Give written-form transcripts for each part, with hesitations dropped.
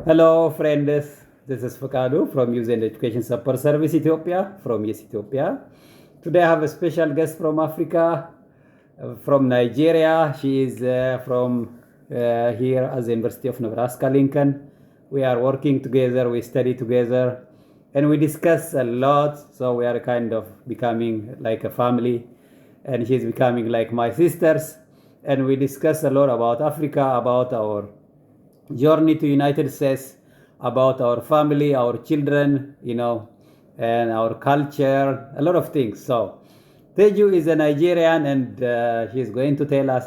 Hello, friends. This is Fakadu from Youth and Education Support Service Ethiopia, from Yes Ethiopia. Today I have a special guest from Africa, from Nigeria. She is from here at the University of Nebraska, Lincoln. We are working together, we study together, and we discuss a lot. So we are kind of becoming like a family, and she's becoming like my sisters. And we discuss a lot about Africa, about our journey to United States, about our family, our children, and our culture, a lot of things. So Teju is a Nigerian, and she's going to tell us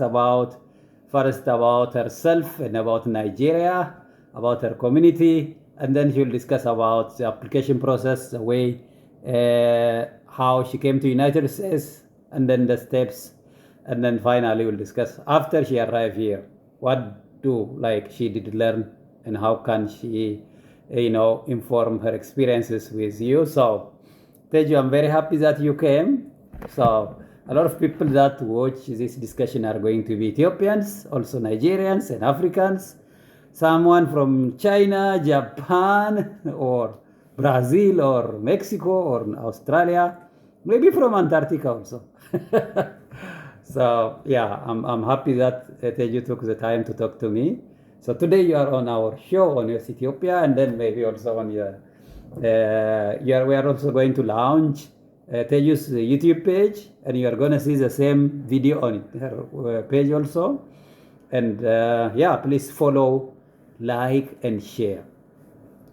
first about herself and about Nigeria, about her community, and then she'll discuss about the application process, the way, how she came to United States, and then the steps, and then finally we'll discuss after she arrived here, what she did learn, and how can she inform her experiences with you. So Teju, I'm very happy that you came. So a lot of people that watch this discussion are going to be Ethiopians, also Nigerians and Africans, someone from China, Japan, or Brazil, or Mexico, or Australia, maybe from Antarctica also. So yeah, I'm happy that Teju took the time to talk to me. So today you are on our show on Yes Ethiopia, and then maybe also on your we are also going to launch Teju's YouTube page, and you are going to see the same video on her page also. And yeah, please follow, like, and share.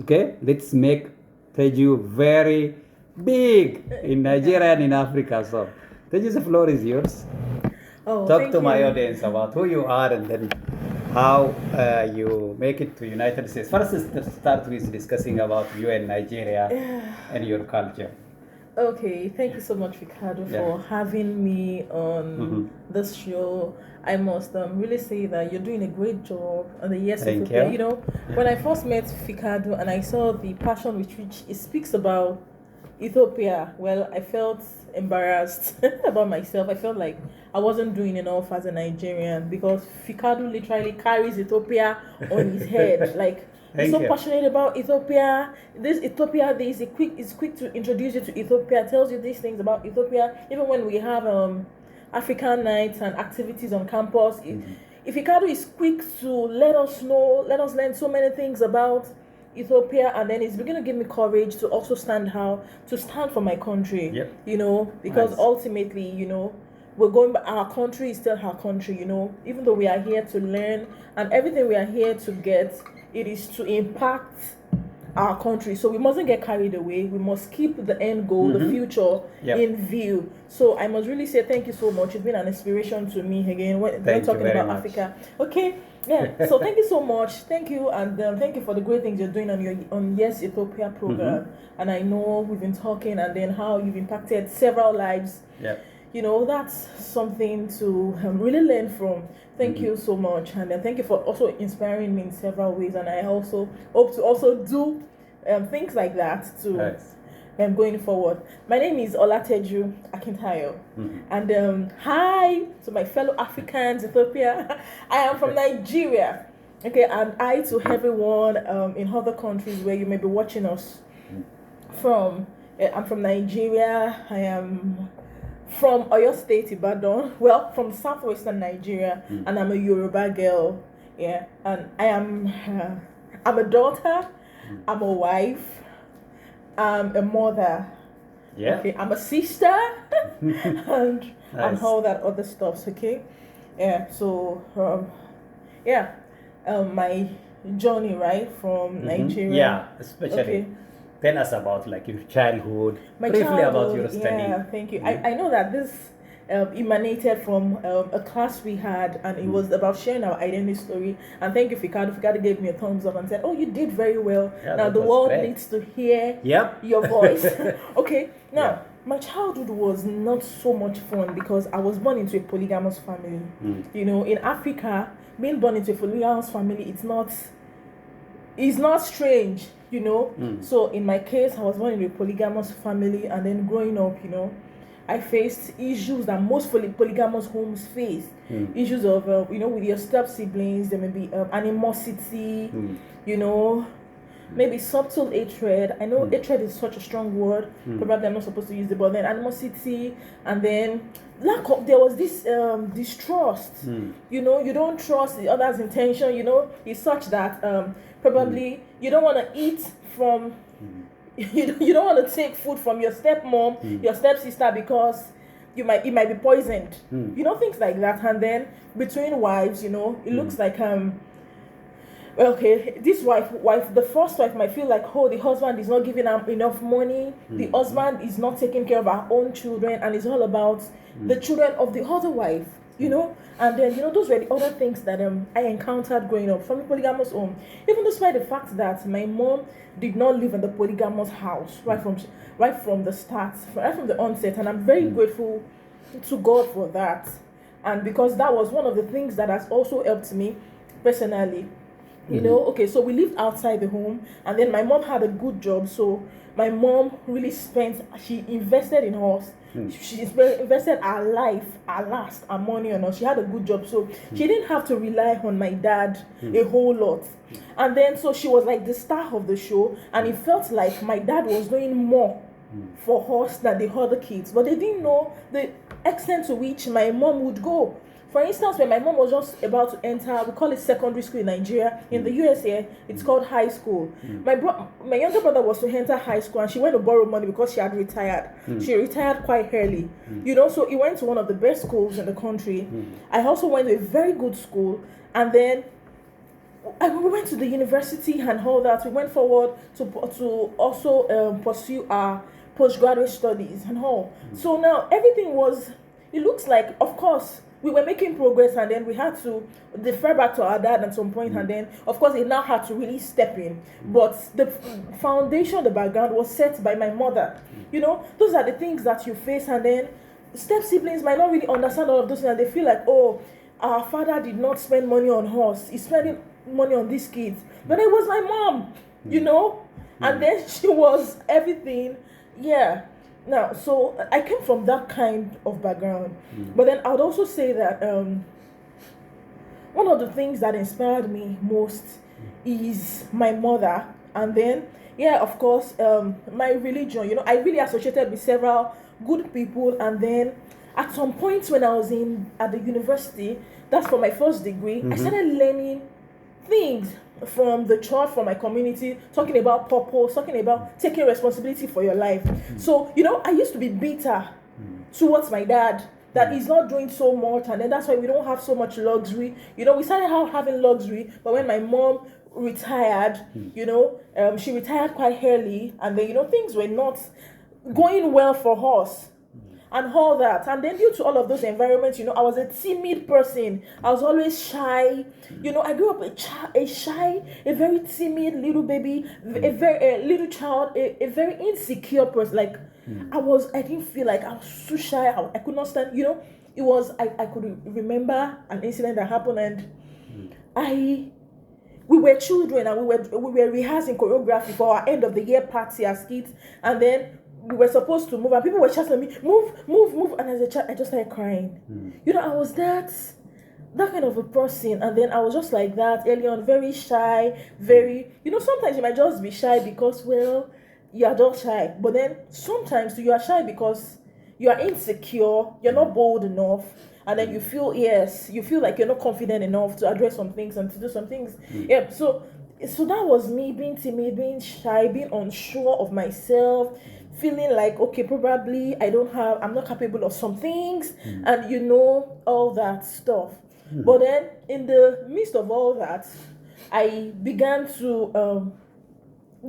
Okay, let's make Teju very big in Nigeria and in Africa. So Teju, the floor is yours. Talk to my audience about who you are, and then how you make it to United States. First, let's start with discussing about you and Nigeria and your culture. Okay, thank you so much, Ricardo, for having me on this show. I must really say that you're doing a great job on the Yes Ethiopia. You know, when I first met Ricardo and I saw the passion with which he speaks about Ethiopia, well, I felt embarrassed about myself. I felt like I wasn't doing enough as a Nigerian, because Ricardo literally carries Ethiopia on his head. Like, he's so passionate about Ethiopia. This Ethiopia, is quick to introduce you to Ethiopia, tells you these things about Ethiopia. Even when we have African nights and activities on campus, if Ricardo is quick to let us learn so many things about Ethiopia, and then he's beginning to give me courage to also stand for my country. Because ultimately, we're going back. Our country is still our country. Even though we are here to learn, and everything we are here to get, it is to impact our country. So we mustn't get carried away. We must keep the end goal, the future in view. So I must really say thank you so much. It's been an inspiration to me again when talking about Africa. Okay. Yeah, so thank you so much. Thank you, and thank you for the great things you're doing on Yes Ethiopia program. And I know we've been talking, and then how you've impacted several lives. Yeah. That's something to really learn from. Thank you so much, and thank you for also inspiring me in several ways. And I also hope to also do things like that too. Nice. Going forward. My name is Teju Akintayo, and hi to my fellow Africans, Ethiopia. I am from Nigeria. Okay, and hi to everyone in other countries where you may be watching us from. I'm from Nigeria. I am from Oyo State, Ibadan. Well, from southwestern Nigeria, and I'm a Yoruba girl. Yeah, and I'm a daughter. I'm a wife. I'm a mother. Yeah. Okay. I'm a sister. and nice. All that other stuff. Okay. Yeah. So my journey, right, from Nigeria. Yeah, especially. Okay. Tell us about your childhood. Briefly about your study. Yeah, thank you. I know that this emanated from a class we had, and it was about sharing our identity story. And thank you, Ricardo. Ricardo gave me a thumbs up and said, "Oh, you did very well. Now the world needs to hear your voice." Okay. Now, my childhood was not so much fun because I was born into a polygamous family. In Africa, being born into a polygamous family, it's not strange. So in my case, I was born in a polygamous family, and then growing up, I faced issues that most polygamous homes face. Issues of, with your step siblings, there may be animosity, maybe subtle hatred. I know hatred is such a strong word. Probably I'm not supposed to use it, but then animosity, and then there was this distrust. You don't trust the other's intention. It's such that probably you don't want to eat from. You don't want to take food from your stepmom, your stepsister, because it might be poisoned. Things like that. And then between wives, it looks like okay, this wife, the first wife might feel like, oh, the husband is not giving her enough money. The husband is not taking care of our own children, and it's all about the children of the other wife. And then those were the other things that I encountered growing up from a polygamous home. Even despite the fact that my mom did not live in the polygamous house right from the start, right from the onset, and I'm very grateful to God for that, and because that was one of the things that has also helped me personally. Okay, so we lived outside the home, and then my mom had a good job, so my mom really she invested in us. She invested her life, her money on us. She had a good job, so she didn't have to rely on my dad a whole lot. And then so she was like the star of the show, and it felt like my dad was doing more for us than the other kids, but they didn't know the extent to which my mom would go. For instance, when my mom was just about to enter, we call it secondary school in Nigeria. In the US here, it's called high school. My younger brother was to enter high school, and she went to borrow money because she had retired. She retired quite early. So he went to one of the best schools in the country. I also went to a very good school, and then we went to the university and all that. We went forward to also pursue our postgraduate studies and all. So now it looks like, of course, we were making progress, and then we had to defer back to our dad at some point, and then of course he now had to really step in. But the foundation, the background was set by my mother. Those are the things that you face, and then step siblings might not really understand all of those things, and they feel like, oh, our father did not spend money on us, he's spending money on these kids. But it was my mom, and then she was everything. Now, so I came from that kind of background. But then I would also say that one of the things that inspired me most is my mother. And then, of course, my religion. I really associated with several good people. And then at some point when I was at the university, that's for my first degree, I started learning things from the church, from my community, talking about purpose, talking about taking responsibility for your life. So, I used to be bitter towards my dad that he's not doing so much, and then that's why we don't have so much luxury. We started having luxury, but when my mom retired, she retired quite early, and then, things were not going well for us. And all that, and then due to all of those environments, I was a timid person. I was always shy. I grew up a very timid little baby, a very little child, a very insecure person. Like I didn't feel like I was so shy. I could not stand. It was I could remember an incident that happened, and we were children, and we were rehearsing choreography for our end of the year party as kids, and then we were supposed to move, and people were shouting at me, move, and as a child, I just started crying. I was that kind of a person, and then I was just like that early on, very shy, very, sometimes you might just be shy because, well, you are just shy, but then sometimes you are shy because you are insecure, you're not bold enough, and then you feel like you're not confident enough to address some things and to do some things. So that was me being timid, being shy, being unsure of myself, feeling like, okay, probably I'm not capable of some things, and all that stuff. But then in the midst of all that, I began to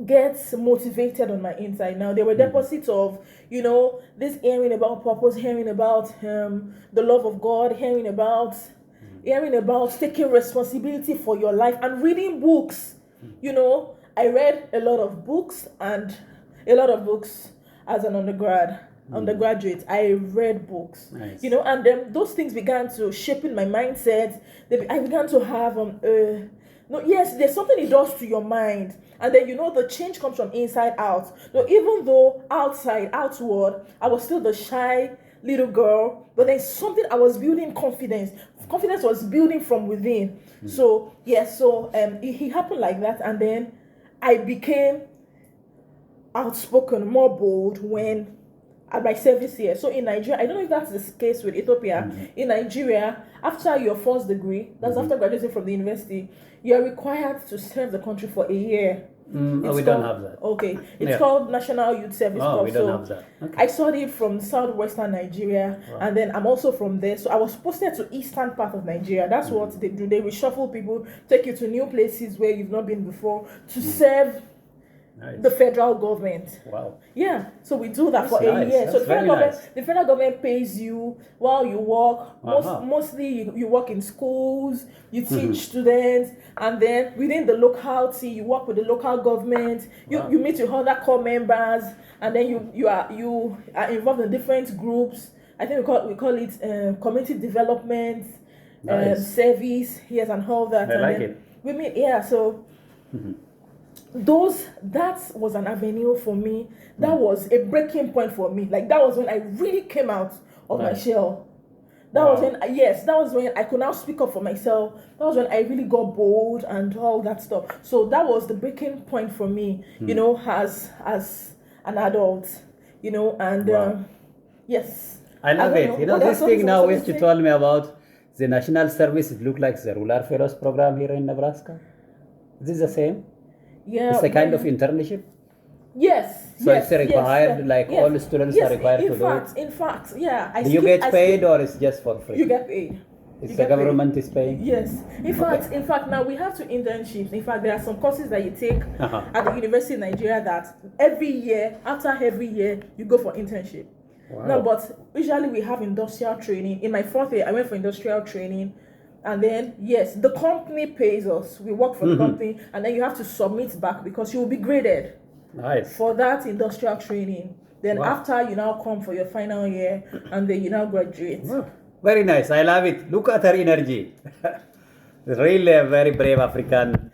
get motivated on my inside. Now there were deposits of this hearing about purpose, hearing about the love of God, hearing about taking responsibility for your life, and reading books. I read a lot of books as an undergraduate. I read books. Nice. And then those things began to shape in my mindset. I began to have there's something it does to your mind, and then the change comes from inside out. So even though outward, I was still the shy, little girl, but then something I was building confidence. Confidence was building from within. So he happened like that, and then I became outspoken, more bold when at my service year. So in Nigeria, I don't know if that's the case with Ethiopia. In Nigeria, after your first degree, that's after graduating from the university, you're required to serve the country for a year. We don't have that. Okay, it's called National Youth Service Corps. We don't have that. Okay. I studied from southwestern Nigeria, and then I'm also from there. So I was posted to eastern part of Nigeria. That's what they do. They reshuffle people, take you to new places where you've not been before to serve the federal government. Wow. Yeah, so we do that for a year. So the federal government pays you while you work. Mostly you work in schools, you teach students, and then within the locality you work with the local government. You meet with other corps members, and then you are involved in different groups. I think we call it community development service. Yes, and all that. I like it. We meet so. That was an avenue for me. That was a breaking point for me. Like that was when I really came out of my shell. That was when I could now speak up for myself. That was when I really got bold and all that stuff. So that was the breaking point for me, as an adult, and yes. I love it. This thing now which you told me about the national service, it looked like the rural fellows program here in Nebraska. Is this the same? Yeah, it's a kind of internship. Yes. So it's required, all the students are required to do it. In fact, yeah. Do you get paid or it's just for free? You get paid. It's the government is paying. Yes. In fact, now we have two internships. In fact, there are some courses that you take at the University of Nigeria that after every year, you go for internship. Wow. No, but usually we have industrial training. In my fourth year, I went for industrial training. And then, yes, the company pays us. We work for the company. And then you have to submit back because you will be graded for that industrial training. Then after, you now come for your final year. And then you now graduate. Wow. Very nice. I love it. Look at her energy. Really a very brave African,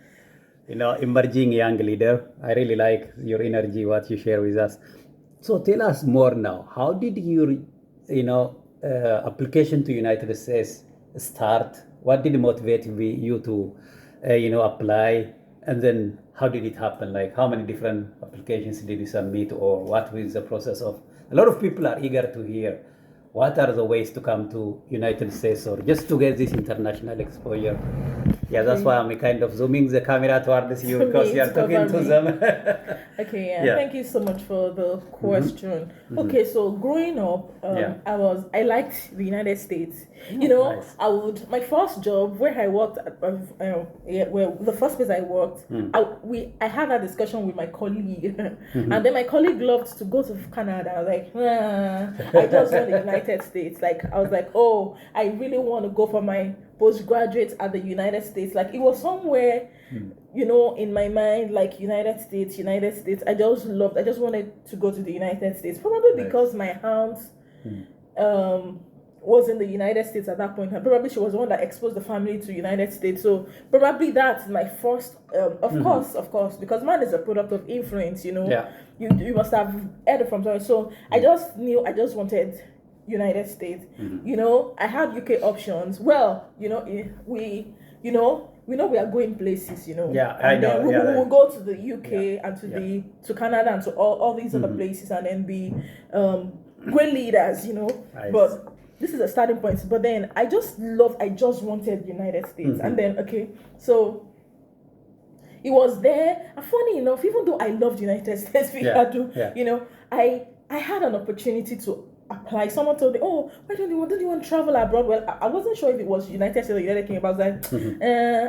emerging young leader. I really like your energy, what you share with us. So tell us more now. How did your, application to United States start? What did motivate you to, apply? And then how did it happen? Like how many different applications did you submit, or what was the process of? A lot of people are eager to hear what are the ways to come to United States or just to get this international exposure. Yeah, that's why I'm kind of zooming the camera towards you because you're talking to them. Okay, thank you so much for the question. Okay, so growing up, I liked the United States. Nice. My first job where I worked at, the first place I worked, I had a discussion with my colleague, and then my colleague loved to go to Canada. I was like, I just want the United States. Like I was like, oh, I really want to go for my postgraduate at the United States. Like it was somewhere, in my mind, like United States. I just wanted to go to the United States, probably because my aunt was in the United States at that point, and probably she was the one that exposed the family to United States. So probably that's my first, of course, because man is a product of influence. You must have heard it from somewhere. So I just knew I just wanted United States. I had UK options. Well, we we are going places. Yeah, I know. We will go to the UK and to Canada and to all these other places, and then be great leaders. Nice. But this is a starting point. But then I just wanted United States, and then so it was there. And funny enough, even though I loved United States, I had an opportunity to apply. Someone told me, "Oh, why don't you want to travel abroad?" Well, I wasn't sure if it was United States or United Kingdom. I was like,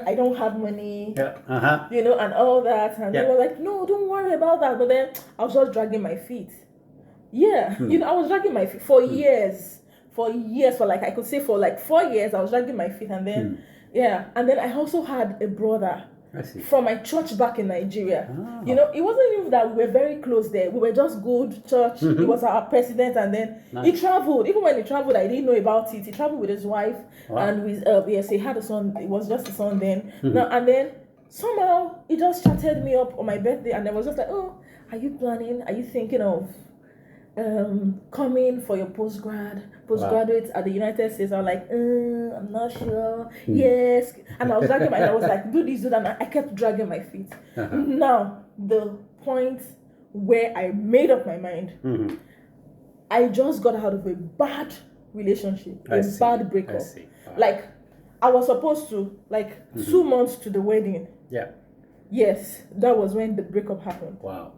I don't have money, and all that. And they were like, "No, don't worry about that." But then I was just dragging my feet. I was dragging my feet for years. For I could say for like 4 years, I was dragging my feet, and then and then I also had a brother from my church back in Nigeria. It wasn't even that we were very close there. We were just good church. He was our president, and then he traveled. Even when he traveled, I didn't know about it. He traveled with his wife, and with he had a son. It was just a son then. And then somehow he just chatted me up on my birthday, and I was just like, "Oh, are you planning? Are you thinking of come in for your postgraduate at the United States. I was like, I'm not sure. Yes. And I was dragging I was like, do this, do that. And I kept dragging my feet. Now, the point where I made up my mind, I just got out of a bad relationship, bad breakup. Wow. Like, I was supposed to, 2 months to the wedding. Yeah. Yes, that was when the breakup happened. Wow.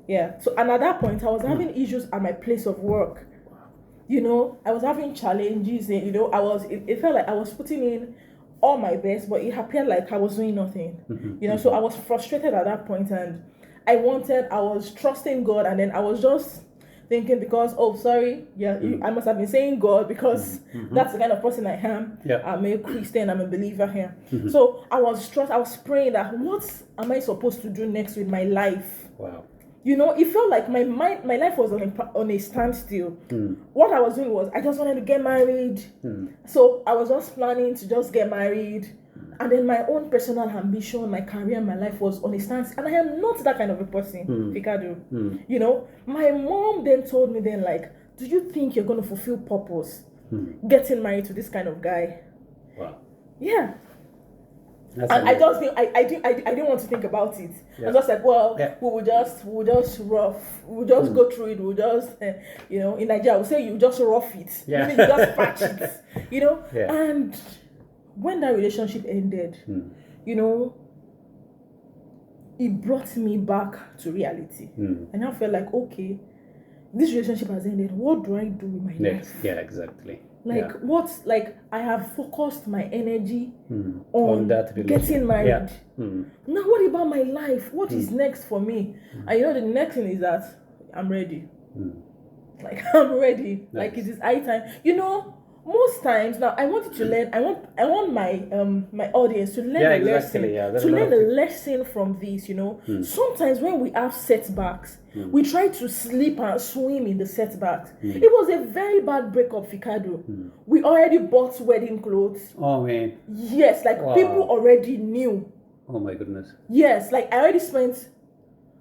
Yeah. So, and at that point, I was having issues at my place of work. Wow. I was having challenges. It felt like I was putting in all my best, but it appeared like I was doing nothing. So I was frustrated at that point, and I was trusting God, and then I was just thinking because, I must have been saying God because that's the kind of person I am. Yeah. I'm a Christian, I'm a believer here. So I was praying that what am I supposed to do next with my life? Wow. It felt like my life was on a standstill. What I was doing was I just wanted to get married. So I was just planning to just get married. And then my own personal ambition, my career, my life was on a standstill. And I am not that kind of a person, Ricardo. My mom then told me do you think you're going to fulfill purpose getting married to this kind of guy? Wow. Yeah. And I just think I didn't want to think about it. Yeah. I was just like, we will just go through it. We'll just in Nigeria we'll say you just rough it. Yeah. You just patch it. Yeah. And when that relationship ended, it brought me back to reality. And I felt like, okay, this relationship has ended. What do I do with my life? Yeah, exactly. I have focused my energy on that getting married. Yeah. Now, what about my life? What is next for me? And the next thing is that I'm ready. I'm ready. Nice. It is high time. Most times now I want you to learn. I want my audience to learn a lesson. To learn a lesson from this. Sometimes when we have setbacks, we try to sleep and swim in the setbacks. It was a very bad breakup, Ricardo. We already bought wedding clothes. Oh man. Yes, people already knew. Oh my goodness. Yes, I already spent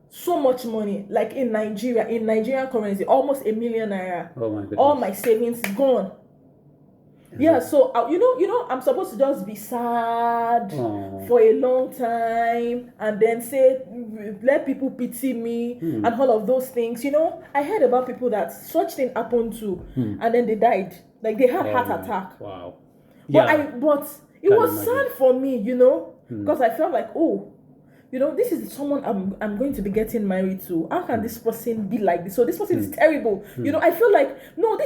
so much money, in Nigerian currency, almost ₦1 million. Oh my goodness. All my savings gone. Yeah, so I'm supposed to just be sad for a long time and then let people pity me and all of those things. I heard about people that such thing happened to and then they died. They had heart attack. Wow. But it was sad for me, because I felt like, this is someone I'm going to be getting married to. How can this person be like this? So this person is terrible. I feel like, no,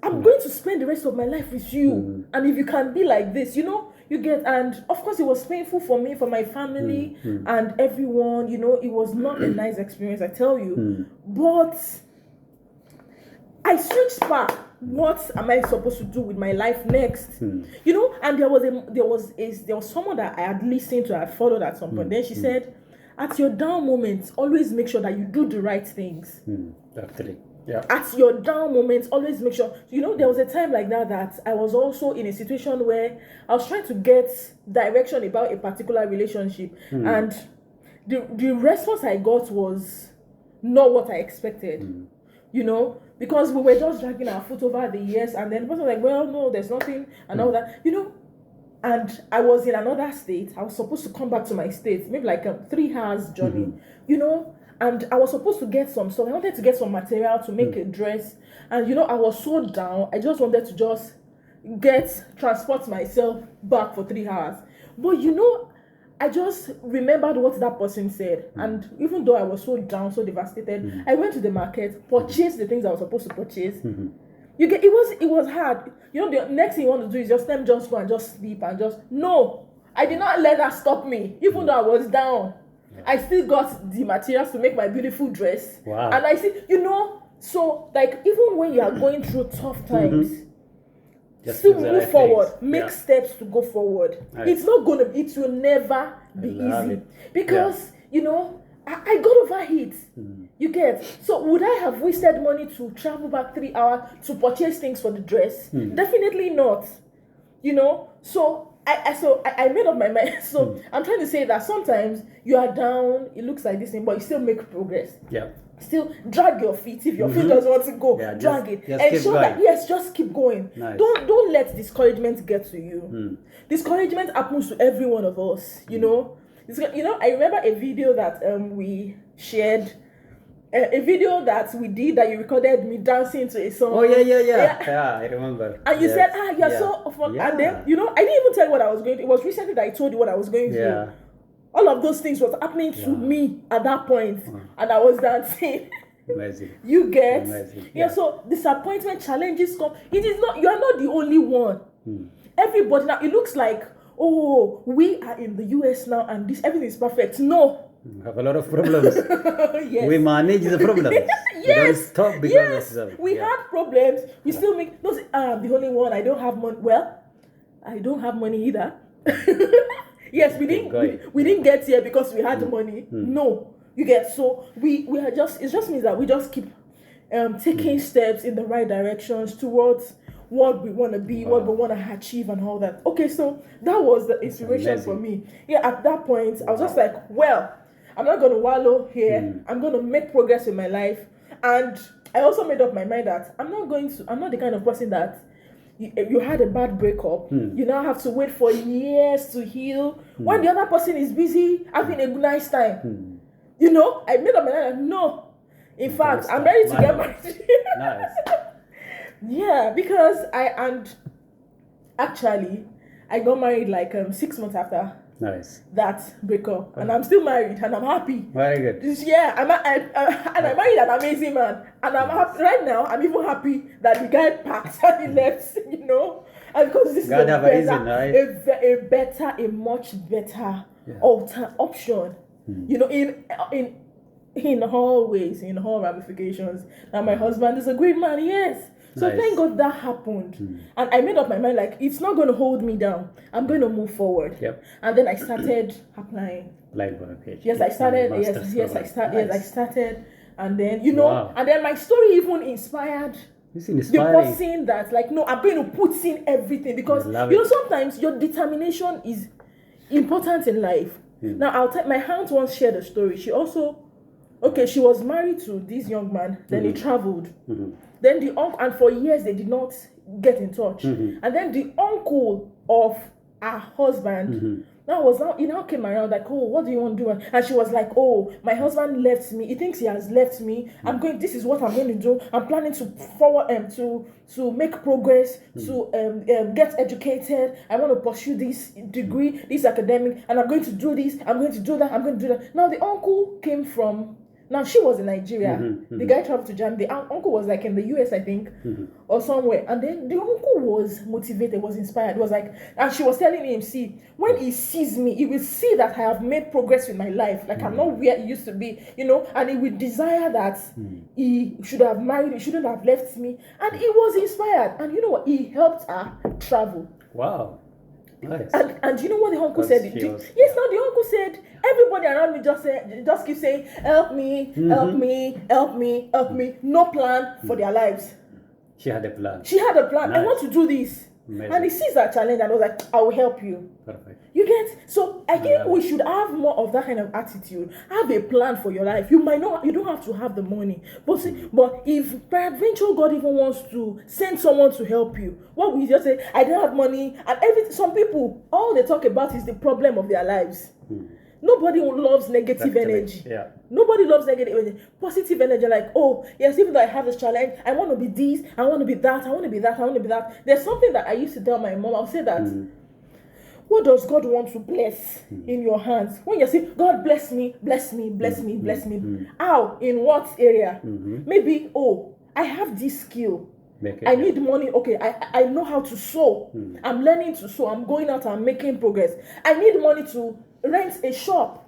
I'm going to spend the rest of my life with you. And if you can be like this, you get, and of course it was painful for me, for my family and everyone, it was not a nice experience, I tell you. But I switched back. What am I supposed to do with my life next? And there was someone that I had listened to, I had followed at some point. Then she said, at your down moments, always make sure that you do the right things. Definitely. Yeah. At your down moments, always make sure. There was a time like that I was also in a situation where I was trying to get direction about a particular relationship, and the response I got was not what I expected. Because we were just dragging our foot over the years, and then the person was like, well, no, there's nothing, and all that, and I was in another state. I was supposed to come back to my state, maybe a 3 hours journey, and I was supposed to get some stuff. I wanted to get some material to make a dress, and I was so down. I just wanted to transport myself back for 3 hours. But I just remembered what that person said, and even though I was so down, so devastated, I went to the market, purchased the things I was supposed to purchase. It was hard. The next thing you want to do is just go and just sleep and no. I did not let that stop me, even though I was down. I still got the materials to make my beautiful dress. Wow. And I see, so even when you are going through tough times, still move forward, make steps to go forward. Right. It will never be easy. Because, I got over it. You get? So would I have wasted money to travel back 3 hours to purchase things for the dress? Definitely not. So I made up my mind. So I'm trying to say that sometimes you are down, it looks like this thing, but you still make progress. Yeah. Still drag your feet. If your feet doesn't want to go, drag it. And show that just keep going. Nice. Don't let discouragement get to you. Discouragement happens to every one of us, you know. I remember a video that we shared. A video that we did that you recorded me dancing to a song. Oh yeah, I remember. And you said, you're so fun. And then, I didn't even tell you what I was going through. It was recently that I told you what I was going through. Yeah. All of those things was happening to me at that point. And I was dancing. Amazing. You get? Amazing. Yeah, so disappointment, challenges come. It is not, you are not the only one. Everybody now, it looks like, oh, we are in the US now and everything is perfect. No. We have a lot of problems. Yes. We manage the problems. Yes. We don't stop because of them. We had problems. We still make. No, I'm the only one. I don't have money. Well, I don't have money either. Yes, we didn't. We didn't get here because we had money. No, you get. So we are just. It just means that we just keep taking steps in the right directions towards what we want to be, what we want to achieve, and all that. Okay, so that was the inspiration for me. Yeah, at that point, I was just like, well, I'm not going to wallow here. I'm going to make progress in my life. And I also made up my mind that I'm not the kind of person that you had a bad breakup. You now have to wait for years to heal. When the other person is busy having a nice time. I made up my mind that no. In fact, I'm ready to get married. Nice. Yeah, because I got married like 6 months after. Nice. That breakup, and I'm still married, and I'm happy. Very good. Yeah, and I married an amazing man, and I'm happy right now. I'm even happy that the guy packed and he left. And because this God is have a reason, right? a much better option. In all ways, in all ramifications. Now my husband is a great man, yes. So thank God that happened. And I made up my mind, like, it's not going to hold me down. I'm going to move forward. Yep. And then I started applying. Like for a PhD. Yes, I started. I started. And then, and then my story even inspired the person that, like, no, I'm going to put in everything because, sometimes your determination is important in life. Now, my aunt once shared a story. She also, she was married to this young man. Then he traveled. Then the uncle, and for years they did not get in touch. And then the uncle of her husband he now came around like, oh, what do you want to do? And she was like, oh, my husband left me. He thinks he has left me. This is what I'm going to do. I'm planning to forward to make progress, to get educated. I want to pursue this degree, this academic, and I'm going to do this. I'm going to do that. I'm going to do that. Now the uncle came from. Now, she was in Nigeria. The guy traveled to Germany. The uncle was like in the US, I think, or somewhere. And then the uncle was motivated, was inspired. Was like, and she was telling him, see, when he sees me, he will see that I have made progress in my life. Like, I'm not where he used to be, and he will desire that he should have married, he shouldn't have left me. And he was inspired. And you know what? He helped her travel. Wow. Nice. And you know what the uncle said? Yes, now the uncle said, everybody around me just keep saying, help me, help me, help me, help me. No plan for their lives. She had a plan. Nice. I want to do this. Amazing. And he sees that challenge and was like, I will help you. Perfect. You get? So I think we should have more of that kind of attitude. Have a plan for your life. You don't have to have the money. But if peradventure God even wants to send someone to help you, what we just say, I don't have money, and some people, all they talk about is the problem of their lives. Nobody loves negative energy. Yeah. Nobody loves negative energy. Positive energy, like, oh, yes, even though I have this challenge, I want to be this, I want to be that, I want to be that, I want to be that. There's something that I used to tell my mom. I'll say that, what does God want to bless in your hands? When you say, God bless me, bless me, bless me, bless me. How? In what area? Maybe, I have this skill. I need money. Okay, I know how to sew. I'm learning to sew. I'm going out and making progress. I need money to rent a shop.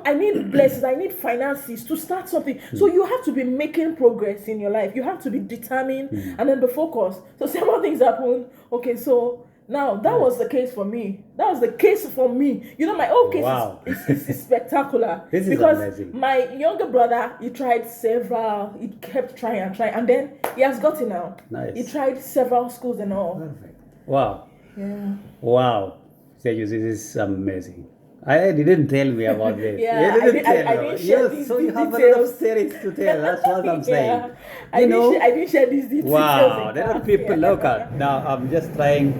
I need blessings. I need finances to start something. So you have to be making progress in your life. You have to be determined and then be focused. So several things happen. Okay, so now that was the case for me. That was the case for me. My own case is spectacular. This is because amazing. My younger brother, he tried several. He kept trying and trying, and then he has gotten out. Nice. He tried several schools and all. Perfect. Wow. Yeah. Wow. Teju, this is amazing. I didn't tell me about this. Yeah, You I didn't tell didn't me. share You, these so you have a lot details. of stories to tell. That's what I'm saying. Yeah, I didn't share these details. Wow, in there are class. people. Yeah. Look at now. I'm just trying,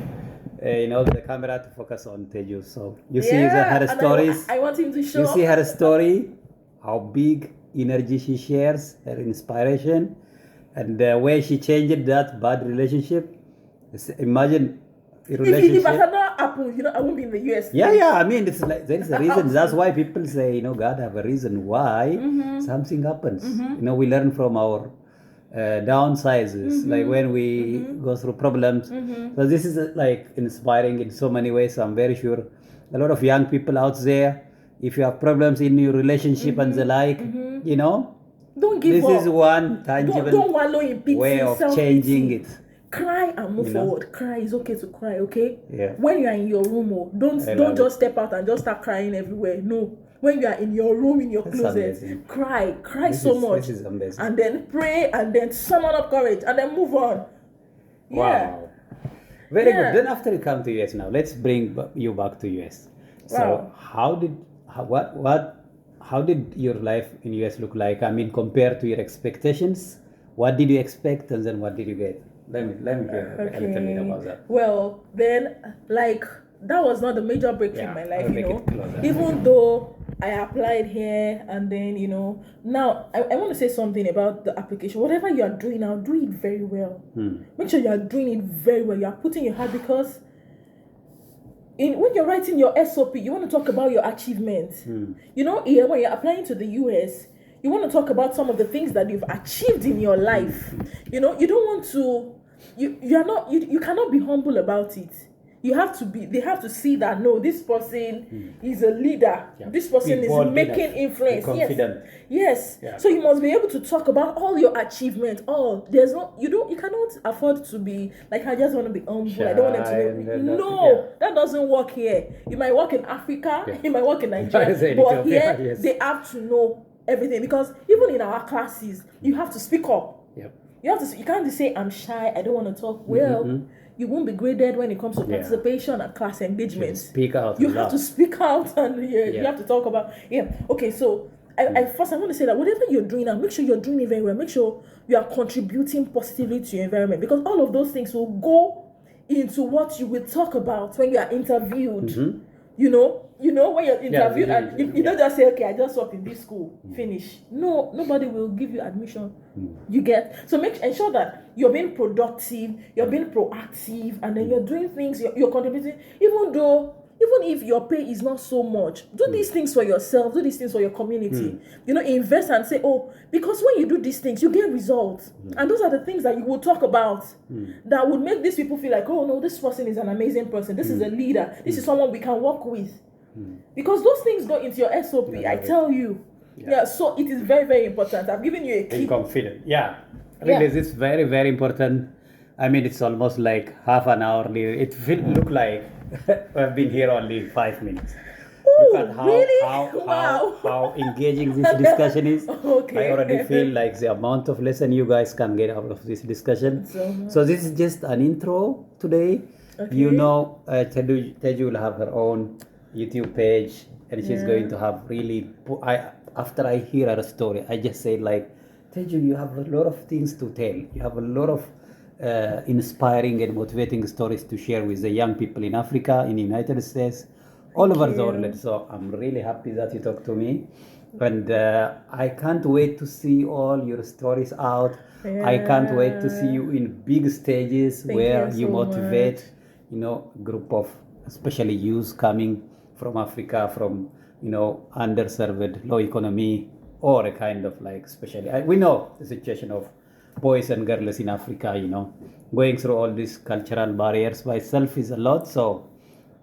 the camera to focus on Teju. So you see Yeah, her and stories. I want him to show. You see her story, how big energy she shares, her inspiration, and the way she changed that bad relationship. Imagine a If relationship. had not happened, I won't be in the US. Yeah. I mean, it's like there is a reason. That's why people say, God have a reason why something happens. We learn from our downsizes, like when we go through problems. So this is like inspiring in so many ways. I'm very sure a lot of young people out there, if you have problems in your relationship and the like, don't give this up. is one tangible don't wallow in pity, way of changing it. Cry and move forward. Cry is okay to cry, okay? Yeah. When you are in your room, don't just step out and just start crying everywhere. No. When you are in your room, in your closet, cry so much. This is amazing. And then pray and then summon up courage and then move on. Yeah. Wow. Very good. Then after you come to US now, let's bring you back to US. So how did your life in US look like? I mean, compared to your expectations, what did you expect and then what did you get? Let me hear a little bit about that. Well, then, that was not the major breakthrough in my life, Even though I applied here and then, now I want to say something about the application. Whatever you are doing now, do it very well. Make sure you are doing it very well. You are putting your heart, because when you're writing your SOP, you want to talk about your achievements. When you're applying to the US, you want to talk about some of the things that you've achieved in your life. You don't want to, you cannot be humble about it. They have to see that, no, this person is a leader. Yeah. This person is making influence. Yes. Yeah. So you must be able to talk about all your achievements. You cannot afford to be like, I just want to be humble. Shy, I don't want them to know. No, that doesn't work here. You might work in Africa, you might work in Nigeria, but here they have to know everything, because even in our classes, you have to speak up. Yep. You can't just say, I'm shy, I don't want to talk. You won't be graded when it comes to participation and class engagement. Speak out. You have to speak out, and you have to talk about. Okay, so I want to say that whatever you're doing now, make sure you're doing it very well. Make sure you are contributing positively to your environment, because all of those things will go into what you will talk about when you are interviewed. When you're interviewed, and you don't just say, okay, I just work in this school, finish. No, nobody will give you admission. You get? So ensure that you're being productive, you're being proactive, and then you're doing things, you're contributing, even if your pay is not so much. Do these things for yourself, do these things for your community. Invest and say, because when you do these things, you get results. And those are the things that you will talk about that would make these people feel like, oh no, this person is an amazing person. This is a leader. This is someone we can work with. Because those things go into your SOP, I tell you. So it is very, very important. I've given you a key. Be confident. Really, this is very, very important. I mean, it's almost like half an hour. It look like I've been here only 5 minutes. Look at how engaging this discussion is. I already feel like the amount of lesson you guys can get out of this discussion. So this is just an intro today. Teju will have her own YouTube page, and she's going to have after I hear her story, I just say Teju, you have a lot of things to tell. You have a lot of inspiring and motivating stories to share with the young people in Africa, in the United States, all over the world. So I'm really happy that you talked to me, and I can't wait to see all your stories out. I can't wait to see you in big stages where you motivate, group of especially youth coming from Africa, from underserved, low economy, or a kind of especially we know the situation of boys and girls in Africa, going through all these cultural barriers by itself is a lot. So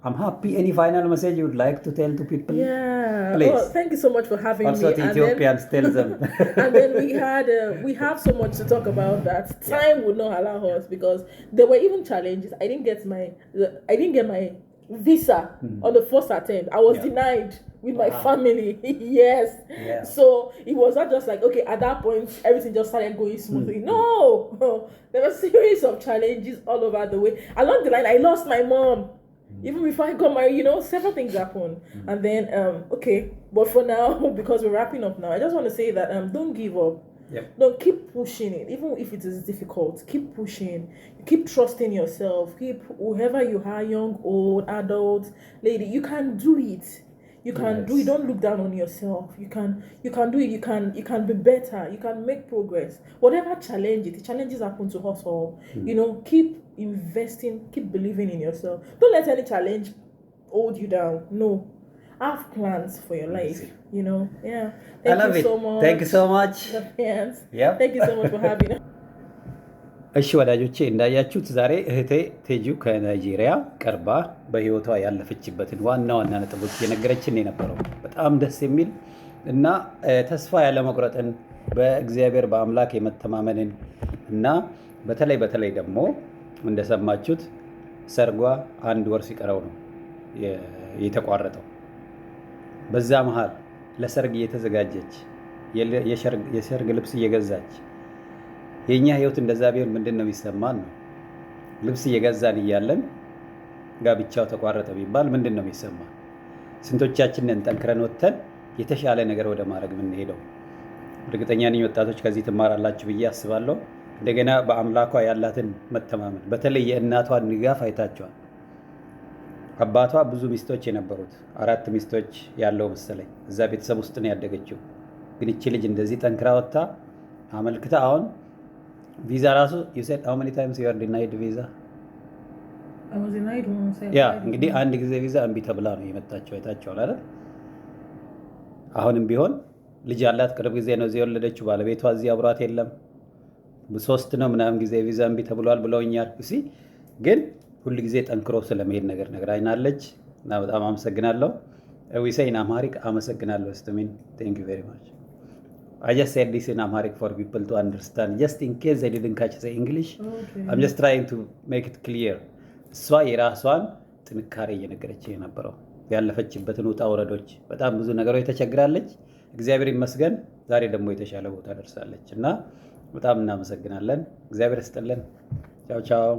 I'm happy. Any final message you would like to tell to people? Please. Well, thank you so much for having me. Also to Ethiopians, tell them. And then we have so much to talk about that time would not allow us, because there were even challenges. I didn't get my visa on the first attempt. I was denied with my family. So it was not just like, okay, at that point everything just started going smoothly. No, there were a series of challenges all over the way. Along the line, I lost my mom. Even before I got married, several things happened. And then, okay, but for now, because we're wrapping up now, I just want to say that don't give up. Yep. No, keep pushing it, even if it is difficult. Keep pushing. Keep trusting yourself. Keep whoever you are, young, old, adult, lady, you can do it. You can do it. Don't look down on yourself. You can do it. You can be better. You can make progress. Whatever challenge the challenges happen to us all. Keep investing. Keep believing in yourself. Don't let any challenge hold you down. No, have plans for your life. Yeah. Thank you so much. Thank you so much. Yeah. Thank you so much for having us. እሺ ወዳጆቼ እንዳያችሁት ዛሬ እህቴ ቴጁ ከናይጄሪያ ቀርባ በህይወቷ ያለፈችበትን ዋና ዋና ነጥቦች እየነገረችን የነበረው በጣም ደስ የሚል እና ተስፋ ያለመቁረጥን በእግዚአብሔር በአምላክ የመተማመንን እና በተለይ ደግሞ እንደሰማችሁት ሰርጓ 1 ወር ሲቀረው ነው የተቋረጠው። በዛ መሃል ለሰርግ እየተዘጋጀች የሰርግ ልብስ እየገዛች የኛ ህይወት እንደዛ ቢሆን ምንድነው የሚሰማን ነው? ልብስ እየገዛን እያለን ጋብቻው ተቋረጠ ቢባል ምንድነው የሚሰማን? ስንቶቻችንን ጠንክረን ወጥተን የተሻለ ነገር ወደ ማድረግ ምን ሄደው? እርግጠኛ ነኝ ወጣቶች ከዚህ ትማራላችሁ ብዬ አስባለሁ። እንደገና በአምላኳ ያላትን መተማመን በተለይ የእናቷን ንጋፍ አይታችኋል። አባቷ ብዙ ሚስቶች የነበሩት 4 ሚስቶች ያለው መሰለኝ እዛ ቤተሰብ ውስጥ ነው ያደገችው። ግን እቺ ልጅ እንደዚህ ጠንክራ ወጥታ አመልክታ አሁን ቪዛ ራሱ you said how many times you are denied visa? I was denied once. እንግዲህ አንድ ጊዜ ቪዛ እምቢ ተብላ ነው የመጣችው። አይታችኋል አይደል? አሁንም ቢሆን ልጅ ያላት ቅርብ ጊዜ ነው እዚህ የወለደችው። ባለቤቷ እዚህ አብሯት የለም። 3 ነው ምናምን ጊዜ ቪዛ እምቢ ተብሏል ብለውኛል። ግን ሁሉ ጊዜ ጠንክሮ ስለመሄድ ነገር ነግራኛለች እና በጣም አመሰግናለሁ። we say in Amharic አመሰግናለሁ ስተሚን thank you very much. I just said this in Amharic for people to understand, just in case they didn't catch the English. Okay. I'm just trying to make it clear. እሷ የራሷን ጥንካሬ እየነገረች የነበረው ያለፈችበትን ውጣ ውረዶች በጣም ብዙ ነገሮች ተቸግራለች። እግዚአብሔር ይመስገን ዛሬ ደግሞ የተሻለ ቦታ ደርሳለች እና በጣም እናመሰግናለን። እግዚአብሔር ይስጥልን። ቻው ቻው።